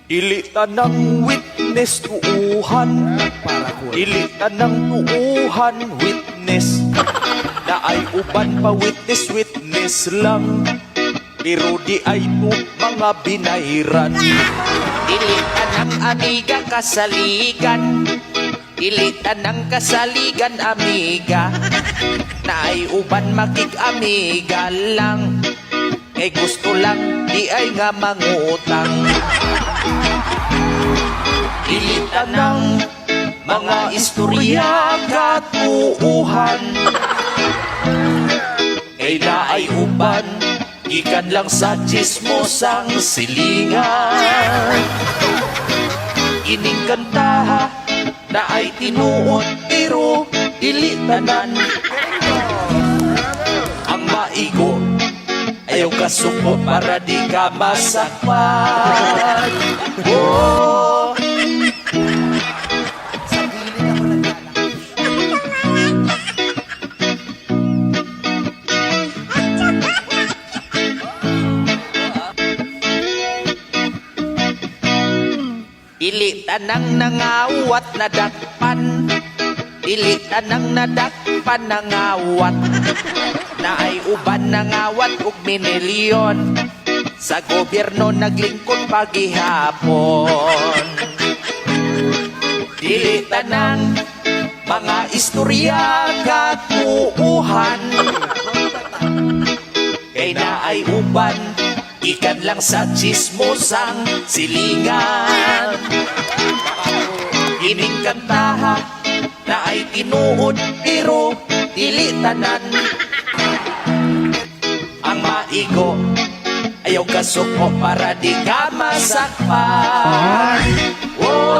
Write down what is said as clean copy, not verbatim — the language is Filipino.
Dili tanang witness tuuhan, dili tanang tuuhan witness. Na ay uban pa witness lang, pero di ay to mga binayran. Dili tanang amiga kasaligan, dili tanang kasaligan amiga. Na ay uban makig-amiga lang, kay gusto lang di ay nga mangutang. Dili tanang mga istorya katuuhan, kay na ay uban gikan lang sa chismosang silingan. Ining kantaha na ay tinuod pero dili tanan. Ang maigo ayaw kasuko para di ka masakpan. Oh, dili tanang nangawat na dakpan, dili tanang nadakpan nangawat. Na ay uban nangawat og minilyon, sa gobyerno naglingkod pagihapon. Dili tanang mga istorya katuuhan, kay na ay uban ikan lang sa chismosang silingan. Ining kantaha na ay tinuod pero dili tanan. Ang maigo ayaw kasuko para di ka masakpan. Oh,